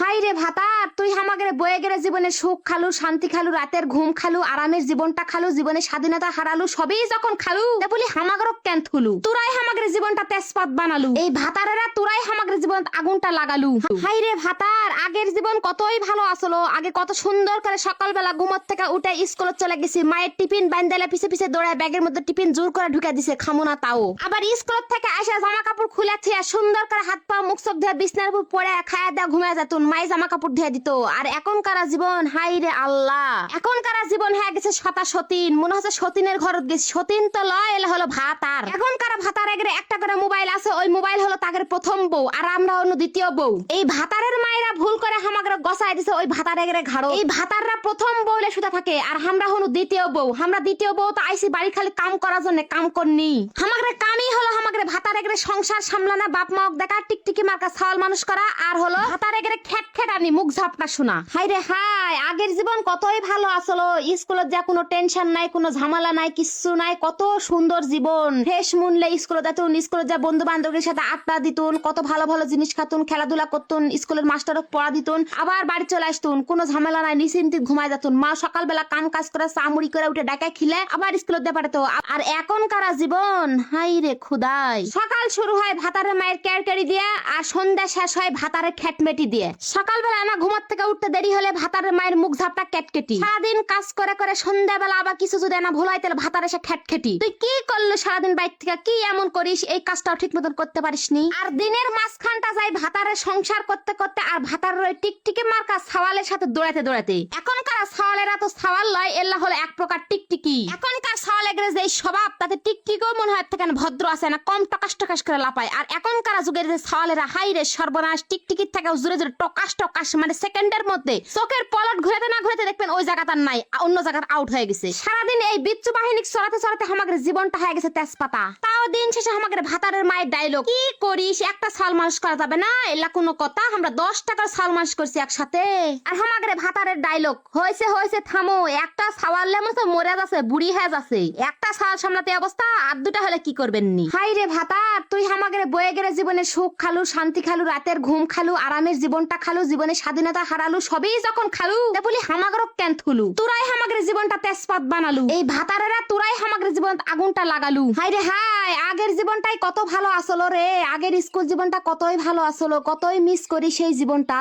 High রে ভাতার, তুই আমাকে বয়ে গেলে জীবনের সুখ খালু, শান্তি খালু, রাতের ঘুম খালু, আরামের জীবনটা খালু, জীবনের স্বাধীনতা হারালু, সবই যখন খালু তে বলি হামাগরক কেন থুলু, তোরাই আমাদের জীবনটা তেজপাত বানালু। এই ভাতারেরা তোরাই আমাদের জীবন আগুনটা লাগালু। হাই রে ভাতার, আগের জীবন কতই ভালো আসলো। আগে কত সুন্দর করে সকালবেলা ঘুমত থেকে উঠে স্কুলে চলে গেছি, মায়ের টিফিন বান্দালে পিছে পিছে দৌড়ায় ব্যাগের মধ্যে টিফিন জোর করে ঢুকে দিছে, খামো না তাও। আবার স্কুল থেকে আসে জামা কাপড় খুলে থিয়া সুন্দর করে হাত পা মুখ চোখ ধুয়ে বিছনার উপর পড়ে খায়া দেয়া ঘুমিয়ে যেতুন, মাই জামা কাপড় ধুয়ে দিত। আর এখনকার জীবন, হাই রে আল্লাহ, এখনকার জীবন হয়ে গেছে শতা সতীন। মনে হচ্ছে সতীনের ঘরত গেছি, সতীন তো লয়, এলে হলো ভাতার। এখনকার ভাতার এগরে একটা করে মোবাইল আছে, ওই মোবাইল হলো তাদের প্রথম বউ, আর আমরা অন্য দ্বিতীয় বউ। এই ভাতারের মায়েরা ভুল করে হামাগরে গসাই দিছে ওই ভাতার এগরে ঘাড়ো। এই ভাতাররা প্রথম বউলে সুতা থাকে, আর আমরা হলো দ্বিতীয় বউ। আমরা দ্বিতীয় বউ তো আইসি বাড়ি খালি কাম করার জন্য, কাম করনি। হামাগরে কামই হলো হামাগরে ভাতার এগরে সংসার সামলানা, বাপ মাওক দেখা, টিকটিকি মার্কা ছাওয়াল মানুষ করা, আর হলো ভাতার এগরে খেট খেটানি মুখ ঝাপটা শোনা। হাই রে হাই, আগের জীবন কতই ভালো আসলো। স্কুলে যা কোনো টেনশন নাই, কোনো ঝামেলা নাই, কিচ্ছু নাই, কত সুন্দর জীবন। ফ্রেশ মূল্যে স্কুলে যেতুন, স্কুলে যা বন্ধু বান্ধবের সাথে আড্ডা দিতুন, কত ভালো ভালো জিনিস খাতুন, খেলাধুলা করতুন, স্কুলের মাস্টারক পড়া দিতুন, আবার বাড়ি চলে আসতুন, কোনো ঝামেলা নাই, নিশ্চিন্তে ঘুমায় যেতুন। মা সকালবেলা কাম কাজ করে চামুড়ি করে উঠে ডাকায় খিলে আবার স্কুলে দিয়ে পাঠাতো। আর এখনকার জীবন, হাই রে খুদাই, সকাল শুরু হয় ভাতারের মায়ের কেয়ারকেরি দিয়ে, আর সন্ধ্যা শেষ হয় ভাতারের খেটমেটি দিয়ে। সকালবেলা না ঘুমার থেকে উঠতে দেরি হলে ভাতারের মায়ের মুখ ঝাপটা কেটকেটি। সারাদিন কাজ করে করে সন্ধ্যাবেলা আবার কিছু যদি না ভুল হয় তাহলে ভাতার এসে খেটখেটি। তুই কি করলো সারাদিন বাইর থেকে, কি এমন করিস, এই কাজটাও ঠিক মতন করতে পারিসনি। আর দিনের মাঝখানটা যাই ভাতারের সংসার করতে করতে, আর ভাতারের ওই টিকটিকি মার্কা ছাওয়ালের সাথে দৌড়াতে দৌড়াতে। এখনকার ছাওয়ালেরা তো ছাওয়াল লয়, এল্লা হলো এক প্রকার টিকটিকি। এখনকার ছাওয়ালের যে স্বভাব, তাতে টিকটিকিও মনে হয় থেকে ভদ্র আছে না, কম টকাশ টকাশ করে লাপায়। আর এখনকার যুগের যে ছাওয়ালেরা, হাই রে সর্বনাশ, টিকটিকির থেকে জোরে জোরে টকাশ টকাশ, মানে সেকেন্ডের মধ্যে চোখের পলট ঘুরেতে না ঘুরেতে দেখবেন ওই জায়গাটার নাই, অন্য জায়গার আউট হয়ে গেছে। সারাদিন এই বিচ্ছু বাহিনী চড়াতে চড়াতে আমাদের জীবনটা হয়ে গেছে তেজপাতা। তাও দিন শেষে আমাদের ভাতারের মায়ের ডায়লগ, কি করিস, একটা সাল মানুষ করা যাবে না, এলা কোনো কথা, আমরা 10 টাকার সাল মানুষ করছি একসাথে। আর আমাদের ভাতারের ডায়লগ, হয়েছে হয়েছে থামো, একটা সাওয়ালে মতো মরে যাচ্ছে, বুড়ি হয়ে যাচ্ছে, একটা সাল সামলাতে অবস্থা, আর দুটা হলে কি করবেন নি। হাই রে ভাতার, তুই আমাদের বয়ে গেলে জীবনের সুখ খালু, শান্তি খালু, রাতের ঘুম খালু, আরামের জীবনটা খালু, জীবনের স্বাধীনতা হারালু, সবই যখন খালু তে বলি হামাগরক কেন থুলু, তোরাই আমাদের জীবনটা তেজপাত বানালু। এই ভাতারেরা তোরাই আমাদের জীবন আগুনটা লাগালু। হাই রে হাই, আগের জীবনটাই কত ভালো আসলো রে। আগের স্কুল জীবনটা কতই ভালো আসলো, কতই মিস করি সেই জীবনটা।